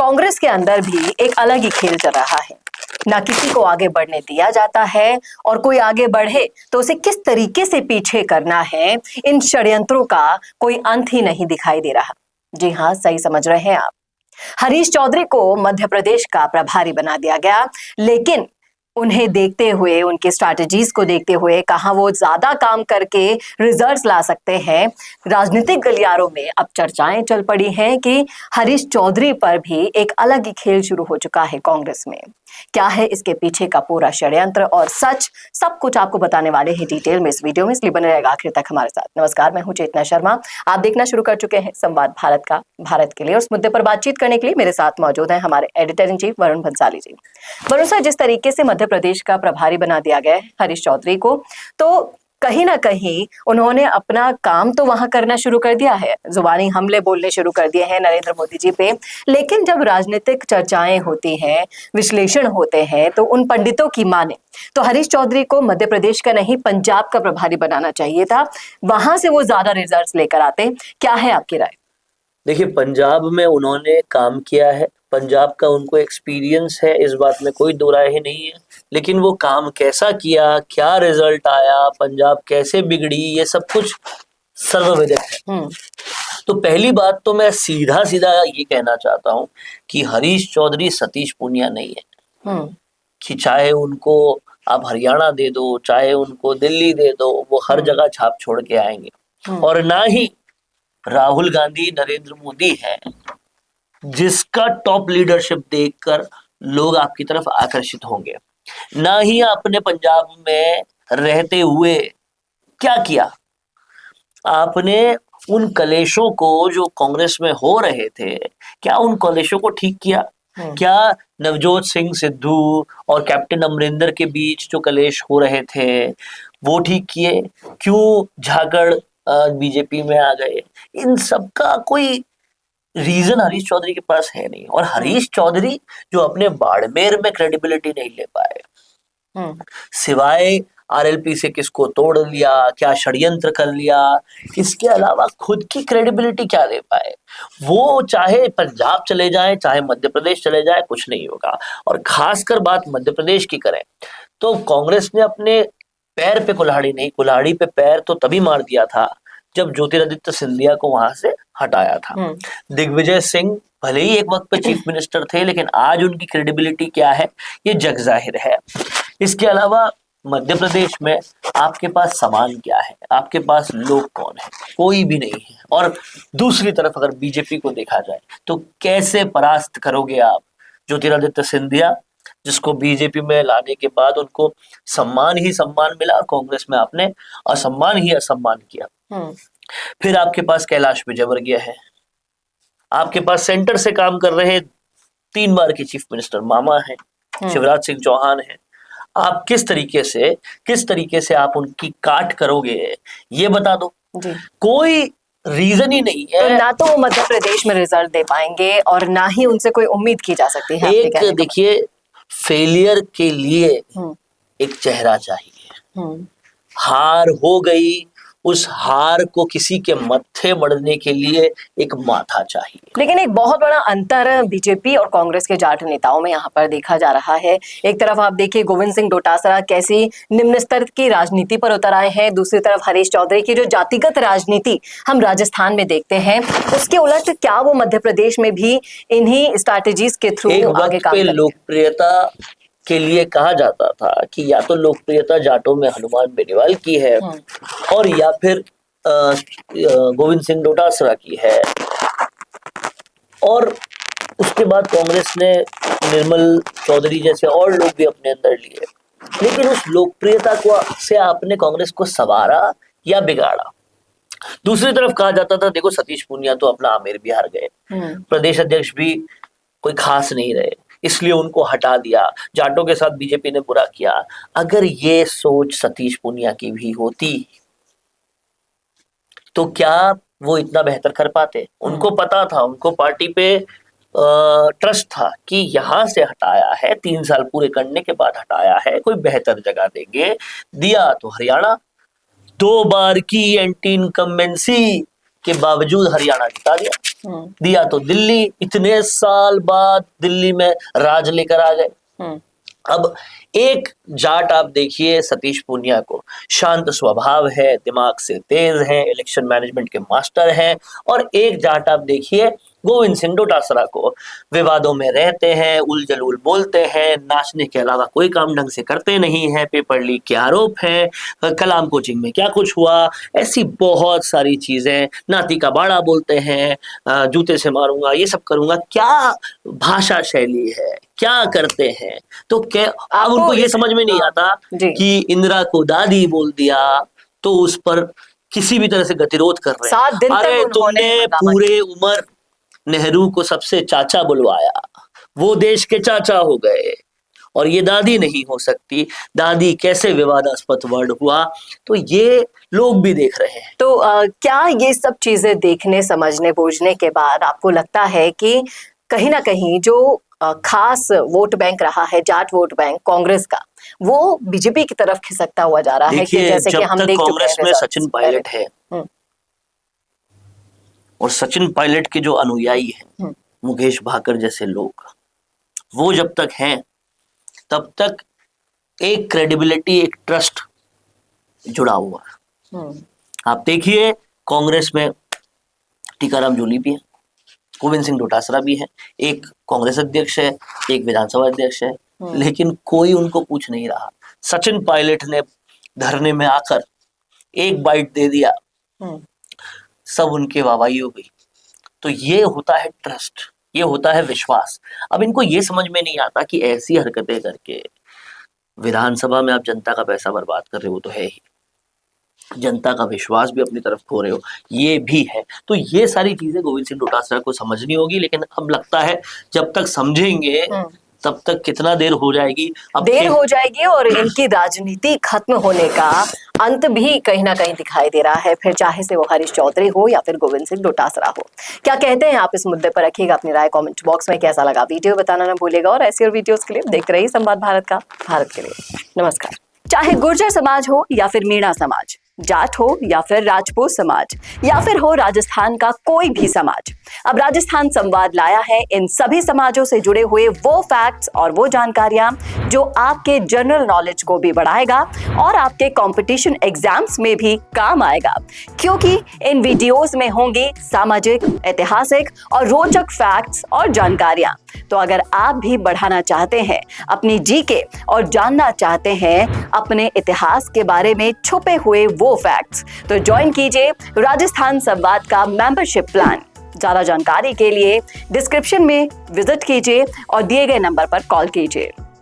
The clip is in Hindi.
कांग्रेस के अंदर भी एक अलग ही खेल चल रहा है। ना किसी को आगे बढ़ने दिया जाता है और कोई आगे बढ़े तो उसे किस तरीके से पीछे करना है, इन षड्यंत्रों का कोई अंत ही नहीं दिखाई दे रहा। जी हाँ, सही समझ रहे हैं आप। हरीश चौधरी को मध्य प्रदेश का प्रभारी बना दिया गया, लेकिन उन्हें देखते हुए, उनके स्ट्रैटेजीज को देखते हुए कहां वो ज्यादा काम करके रिजल्ट्स ला सकते हैं, राजनीतिक गलियारों में अब चर्चाएं चल पड़ी हैं कि हरीश चौधरी पर भी एक अलग ही खेल शुरू हो चुका है कांग्रेस में। क्या है इसके पीछे का पूरा षड्यंत्र और सच, सब कुछ आपको बताने वाले हैं डिटेल में इस वीडियो में, इसलिए बने रहेगा आखिर तक हमारे साथ। नमस्कार, मैं हूं चेतना शर्मा। आप देखना शुरू कर चुके हैं संवाद भारत का, भारत के लिए। और इस मुद्दे पर बातचीत करने के लिए मेरे साथ मौजूद हैं हमारे editor in chief Varun Bhansali ji. Varun sir, जिस तरीके से मध्य प्रदेश का प्रभारी बना दिया गया है हरीश चौधरी को, तो कहीं ना कहीं उन्होंने अपना काम तो वहां करना शुरू कर दिया है, जुबानी हमले बोलने शुरू कर दिए हैं नरेंद्र मोदी जी पे, लेकिन जब राजनीतिक चर्चाएं होती हैं, विश्लेषण होते हैं, तो उन पंडितों की माने तो हरीश चौधरी को मध्य प्रदेश का नहीं पंजाब का प्रभारी बनाना चाहिए था, वहां से वो ज्यादा रिजल्ट्स लेकर आते। क्या है आपकी राय? देखिए, पंजाब में उन्होंने काम किया है, पंजाब का उनको एक्सपीरियंस है, इस बात में कोई दो राय ही नहीं है। लेकिन वो काम कैसा किया, क्या रिजल्ट आया, पंजाब कैसे बिगड़ी, ये सब कुछ सर्वविदित है। तो पहली बात तो मैं सीधा सीधा ये कहना चाहता हूँ कि हरीश चौधरी सतीश पूनिया नहीं है कि चाहे उनको आप हरियाणा दे दो, चाहे उनको दिल्ली दे दो, वो हर जगह छाप छोड़ के आएंगे। और ना ही राहुल गांधी, नरेंद्र मोदी है जिसका टॉप लीडरशिप देखकर लोग आपकी तरफ आकर्षित होंगे। ना ही आपने पंजाब में रहते हुए क्या किया, आपने उन कलेशों को जो कांग्रेस में हो रहे थे, क्या उन कलेशों को ठीक किया? क्या नवजोत सिंह सिद्धू और कैप्टन अमरिंदर के बीच जो कलेश हो रहे थे वो ठीक किए? क्यों झाकड़ बीजेपी में आ गए? इन सब का कोई रीजन हरीश चौधरी के पास है नहीं। और हरीश चौधरी जो अपने बाड़मेर में क्रेडिबिलिटी नहीं ले पाए, सिवाय आरएलपी से किसको तोड़ लिया, क्या षड्यंत्र कर लिया, इसके अलावा खुद की क्रेडिबिलिटी क्या ले पाए। वो चाहे पंजाब चले जाए, चाहे मध्य प्रदेश चले जाए, कुछ नहीं होगा। और खासकर बात मध्य प्रदेश की करें तो कांग्रेस ने अपने पैर पे कुल्हाड़ी नहीं, कुल्हाड़ी पे पैर तो तभी मार दिया था जब ज्योतिरादित्य सिंधिया को वहां से हटाया था। दिग्विजय सिंह भले ही एक वक्त पे चीफ मिनिस्टर थे, लेकिन आज उनकी क्रेडिबिलिटी क्या है ये जग जाहिर है। इसके अलावा मध्य प्रदेश में आपके पास सामान क्या है, आपके पास लोग कौन है? कोई भी नहीं है। और दूसरी तरफ अगर बीजेपी को देखा जाए तो कैसे परास्त करोगे आप ज्योतिरादित्य सिंधिया, जिसको बीजेपी में लाने के बाद उनको सम्मान ही सम्मान मिला और कांग्रेस में आपने असम्मान ही असम्मान किया। फिर आपके पास कैलाश विजयवर्गीय है, आपके पास सेंटर से काम कर रहे 3 बार के चीफ मिनिस्टर मामा है, शिवराज सिंह चौहान है। आप किस तरीके से आप उनकी काट करोगे ये बता दो। कोई रीजन ही नहीं है। तो ना तो वो मध्य प्रदेश में रिजल्ट दे पाएंगे और ना ही उनसे कोई उम्मीद की जा सकती है। एक देखिए, फेलियर के लिए एक चेहरा चाहिए। हार हो गई, उस हार को किसी के मत्थे मढ़ने के लिए एक माथा चाहिए। लेकिन एक बहुत बड़ा अंतर बीजेपी और कांग्रेस के जाट नेताओं में यहाँ पर देखा जा रहा है। एक तरफ आप देखिए गोविंद सिंह डोटासरा कैसी निम्न स्तर की राजनीति पर उतर आए हैं, दूसरी तरफ हरीश चौधरी की जो जातिगत राजनीति हम राजस्थान में देखते हैं, उसके उलट क्या वो मध्य प्रदेश में भी इन्हीं स्ट्रैटेजीज के थ्रू आगे काम करेंगे? लोकप्रियता के लिए कहा जाता था कि या तो लोकप्रियता जाटों में हनुमान बेनीवाल की है और या फिर गोविंद सिंह डोटासरा की है। और उसके बाद कांग्रेस ने निर्मल चौधरी जैसे और लोग भी अपने अंदर लिए। लेकिन उस लोकप्रियता को से आपने कांग्रेस को संवारा या बिगाड़ा? दूसरी तरफ कहा जाता था देखो सतीश पूनिया तो अपना आमेर बिहार गए, प्रदेश अध्यक्ष भी कोई खास नहीं रहे, इसलिए उनको हटा दिया, जाटों के साथ बीजेपी ने बुरा किया। अगर ये सोच सतीश पूनिया की भी होती तो क्या वो इतना बेहतर कर पाते? उनको पता था, उनको पार्टी पे ट्रस्ट था कि यहां से हटाया है, 3 साल पूरे करने के बाद हटाया है, कोई बेहतर जगह देंगे। दिया तो हरियाणा, 2 बार की एंटी इनकम्बेंसी के बावजूद हरियाणा जिता दिया। दिया तो दिल्ली, इतने साल बाद दिल्ली में राज लेकर आ गए। अब एक जाट आप देखिए सतीश पूनिया को, शांत स्वभाव है, दिमाग से तेज है, इलेक्शन मैनेजमेंट के मास्टर हैं। और एक जाट आप देखिए गोविंद सिंह डोटासरा को, विवादों में रहते हैं, उलझुल बोलते हैं, नाचने के अलावा कोई काम ढंग से करते नहीं है, पेपर लीक के आरोप हैं, कलाम कोचिंग में क्या कुछ हुआ, ऐसी बहुत सारी चीजें, नाती का बाड़ा बोलते हैं, जूते से मारूंगा, ये सब करूंगा। क्या भाषा शैली है, क्या करते हैं। तो क्या अब उनको ये समझ में नहीं आता कि इंदिरा को दादी बोल दिया तो उस पर किसी भी तरह से गतिरोध कर रहे हैं। अरे तुमने पूरे उम्र नेहरू को सबसे चाचा बुलवाया, वो देश के चाचा हो गए, और ये दादी नहीं हो सकती। दादी कैसे विवादास्पद वर्ड हुआ, तो ये लोग भी देख रहे हैं। तो क्या ये सब चीजें देखने, समझने, बूझने के बाद आपको लगता है कि कहीं ना कहीं जो खास वोट बैंक रहा है, जाट वोट बैंक कांग्रेस का, वो बीजेपी की तरफ खिसकता हुआ जा रहा है? कि जैसे कि हम देख चुके हैं कांग्रेस में सचिन पायलट है और सचिन पायलट के जो अनुयायी हैं, मुकेश भाकर जैसे लोग, वो जब तक हैं तब तक एक क्रेडिबिलिटी, एक ट्रस्ट जुड़ा हुआ है। आप देखिए कांग्रेस में टीकाराम जूली भी है, गोविंद सिंह डोटासरा भी है, एक कांग्रेस अध्यक्ष है, एक विधानसभा अध्यक्ष है, लेकिन कोई उनको पूछ नहीं रहा। सचिन पायलट ने धरने में आकर एक बाइट दे दिया, सब उनके वाहवाही हो गई। तो ये होता है ट्रस्ट, ये होता है विश्वास। अब इनको ये समझ में नहीं आता कि ऐसी हरकतें करके विधानसभा में आप जनता का पैसा बर्बाद कर रहे हो, तो है ही, जनता का विश्वास भी अपनी तरफ खो रहे हो, ये भी है। तो ये सारी चीजें गोविंद सिंह डोटासरा को समझनी होगी, लेकिन अब लगता है जब तक समझेंगे तब तक कितना देर हो जाएगी, अब देर हो जाएगी, और इनकी राजनीति खत्म होने का अंत भी कहीं ना कहीं दिखाई दे रहा है, फिर चाहे से वो हरीश चौधरी हो या फिर गोविंद सिंह डोटासरा हो। क्या कहते हैं आप इस मुद्दे पर? रखिएगा अपनी राय कमेंट बॉक्स में। कैसा लगा वीडियो बताना ना भूलिएगा, और ऐसी और वीडियोस के लिए देखते रहिए संवाद भारत का, भारत के लिए। नमस्कार। चाहे गुर्जर समाज हो या फिर मीणा समाज, जाट हो या फिर राजपूत समाज, या फिर हो राजस्थान का कोई भी समाज, अब राजस्थान संवाद लाया है इन सभी समाजों से जुड़े हुए वो फैक्ट्स और वो जानकारियां जो आपके जनरल नॉलेज को भी बढ़ाएगा और आपके कंपटीशन एग्जाम्स में भी काम आएगा, क्योंकि इन वीडियोस में होंगी सामाजिक, ऐतिहासिक और रोचक फैक्ट्स और जानकारियां। तो अगर आप भी बढ़ाना चाहते हैं अपनी जीके और जानना चाहते हैं अपने इतिहास के बारे में छुपे हुए वो फैक्ट्स, तो ज्वाइन कीजिए राजस्थान संवाद का मेंबरशिप प्लान। ज्यादा जानकारी के लिए डिस्क्रिप्शन में विजिट कीजिए और दिए गए नंबर पर कॉल कीजिए।